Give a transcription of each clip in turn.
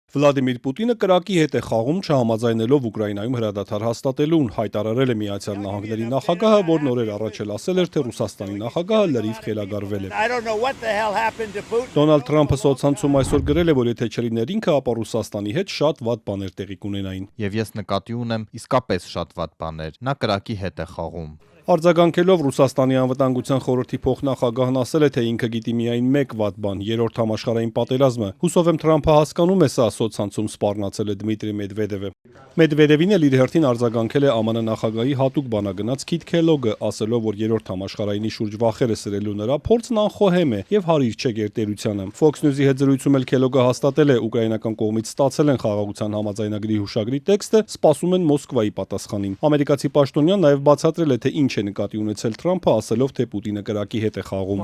Վլադիմիր Պուտինը կրակի հետ է խաղում չհամաձայնելով Ուկրաինայում հրադադար հաստատելուն, հայտարարել է Միացյալ Նահանգների նախագահը, որ նորեր առաջ էլ ասել էր, թե Ռուսաստանի նախագահը լրիվ խելագարվել է։ Դոնալդ Թրամփը սոցցանցում այսօր գրել է, որ եթե չլիներ ինքը, ապա Ռուսաստանի հետ շատ վատ բաներ տեղի կունենային։ Եվ ես նկատի ունեմ իսկապես շատ վատ բաներ, նա կրակի հետ է խաղում։ Արձագանքելով Ռուսաստանի անվտանգության խորհրդի փոխնախագահն ասել է, թե ինքը գիտի միայն մեկ վատ բան՝ երրորդ համաշխարհային պատերազմը։ Հուսով եմ Թրամփը հասկանում է սա, սոցցանցում սպառնացել է Դմիտրի Մեդվեդևը։ Մեդվեդևին էլ իր հերթին արձագանքել է ԱՄՆ նախագահի հատուկ բանագնաց Քիթ Քելոգը, ասելով, որ երրորդ համաշխարհայինի շուրջ վախերը սրելու նրա փորձն անխոհեմ է եւ հարիր չէ գերտերությանը։ Fox News-ի հետ զրույցում էլ Քելոգը հաստատել է, ուկրաինական կողմից ստացել են խաղաղության համաձայնագրի հուշագրի տեքստը, սպասում են Մոսկվայի պատասխանին։ Ամերիկացի պաշտոնյան նաեւ բացատրել է, թե ինչ է նկատի ունեցել Թրամփը, ասելով, թե Պուտինը կրակի հետ է խաղում։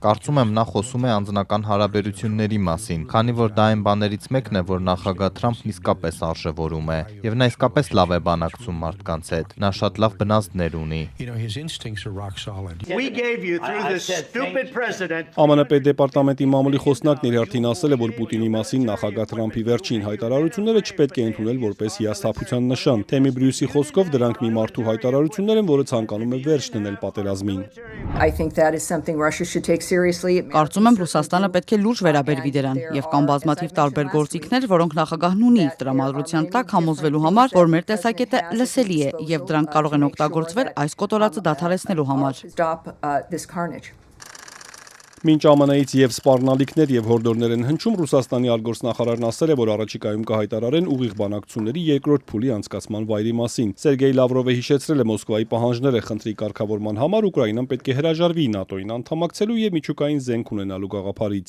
Կարծում եմ նա խոսում է անձնական հարաբերությունների մասին, քանի որ դա այն բաներից մեկն է, որ նախագահ Թրամփն իսկապես արժևորում է, եւ նա իսկապես լավ է բանակցում մարդկանց հետ, նա շատ լավ բնազդներ ունի։ ԱՄՆ պետդեպարտամենտի մամուլի խոսնակն իր հերթին ասել է, որ Պուտինի մասին նախագահ Թրամփի վերջին հայտարարությունները չպետք է ընդունել որպես հիասթափության նշան։ Թեմի Բրյուսի խոսքով դրանք մի մարդու հայտարարություններ են, որը ցանկանում է վերջ դնել պատերազմին։ Կարծում եմ Ռուսաստանը պետք է լուրջ վերաբերվի դրան, եւ կան բազմաթիվ տարբեր գործիքներ, որոնք նախագահն ունի իր տրամադրության տակ համոզվելու համար, որ մեր տեսակետը լսելի է եւ դրանք կարող են օգտագործվել այս կոտորածը դադարեցնելու համար։ Մինչ ԱՄՆ-ից եւ սպառնալիքներ եւ հորդորներ են հնչում, Ռուսաստանի արտգործնախարարն ասել է, որ առաջիկայում կհայտարարեն ուղիղ բանակցությունների երկրորդ փուլի անցկացման վայրի մասին։ Սերգեյ Լավրովը հիշեցրել է Մոսկվայի պահանջները խնդրի կարգավորման համար, Ուկրաինան պետք է հրաժարվի ՆԱՏՕ-ին անդամակցելու եւ միջուկային զենք ունենալու գաղափարից։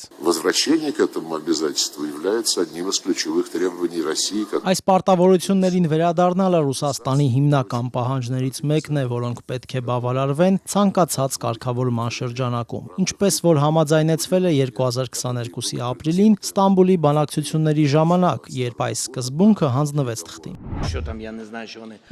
Այս պարտավորություններին վերադառնալը Ռուսաստանի հիմնական պահանջներից մեկն է, որոնք պետք է բավարարվեն ցանկացած կարգավորման շրջանակում։ Ինչպես որ համաձայնեցվել է 2022-ի ապրիլին Ստամբուլի բանակցությունների ժամանակ, երբ այս սկզբունքը հանձնվեց թղթին։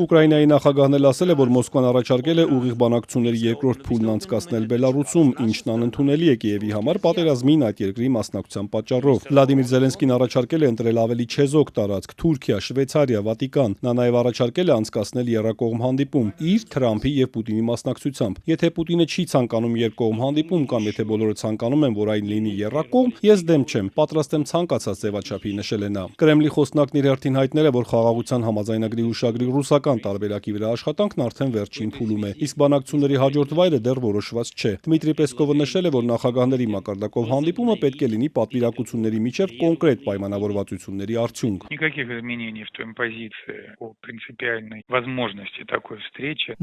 Ուկրաինայի նախագահն էլ ասել է, որ Մոսկվան առաջարկել է ուղիղ բանակցությունների երկրորդ փուլն անցկացնել Բելարուսում, ինչն անընդունելի է Կիևի համար պատերազմին այդ երկրի մասնակցության պատճառով։ Վլադիմիր Զելենսկին առաջարկել է ընտրել ավելի չեզոք տարածք՝ Թուրքիա, Շվեյցարիա, Վատիկան։ Նա նաև առաջարկել է անցկացնել երկկողմ հանդիպում իր, Թրամփի եւ Պուտինի մասնակցությամբ։ Եթե Պուտինը չի ցանկանում երկկողմ հանդիպում կամ եթե բոլորը ցանկանում են, որ այն լինի երկկողմ, ես դեմ չեմ, պատրաստ եմ ցանկացած ձևաչափի, նշել է նա։ Կրեմլի խոսնակն իր հերթին հայտնել է, որ խաղաղության համաձայնագրի հուշագրի ռուսական տարբերակի վրա աշխատանքն արդեն վերջին փուլում է, իսկ բանակցությունների հաջորդ վայրը դեռ որոշված չէ։ Դմիտրի Պեսկովը նշել է, որ նախագահների մակարդակով հանդիպումը պետք է լինի պատվիրակությունների միջև կոնկրետ պայմանավորվածությունների արդյունք։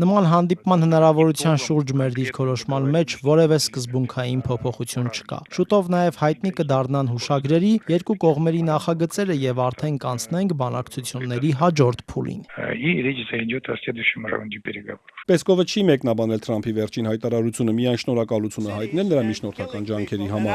Նման հանդիպման հնարավորության շուրջ մեր դիրքորոշման մեջ որևէ սկզբունքային փոփոխություն չկա։ Շուտով նաև հայտնի կդառնան հուշագրերի երկու կողմերի նախագծերը եւ արդեն կանցնենք բանակցությունների հաջորդ փուլին։ Պեսկովը չի մեկնաբանել Թրամփի վերջին հայտարարությունը, միայն շնորհակալություն է հայտնել նրա միջնորդական ջանքերի համար։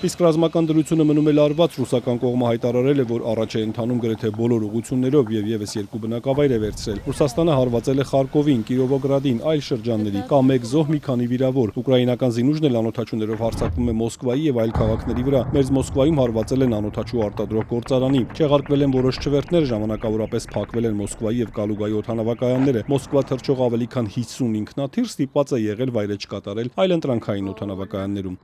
Իսկ ռազմական դրությունը մնում է լարված, ռուսական կողմը հայտարարել է, որ առաջ է ընթանում գրեթե բոլոր ուղղություններով եւ եւս երկու բնակավայր է վերցրել։ Ռուսաստանը հարվածել է Խարկովին, Կիրովոգրադին, այլ շրջանների, կա մեկ զոհ, մի քանի վիրավոր։ Ուկրաինական զինուժն էլ անօթաչուներով հարձակվում է Մոսկվայի եւ այլ քաղաքների վրա։ Մեր Մոսկվայում հարվածել են անօթաչու արտադրող գործարանի։ Չեղարկվել են որոշ չվերթներ, ժամանակավորապես փակվել են Մոսկվայի եւ Կալուգայի օդանավակայանները։ Մոսկվա թռչող ավելի քան 50 ինքնաթիռ ստիպված է եղել վայրէջք կատարել այլ ընտրանքային օդանավակայաններում։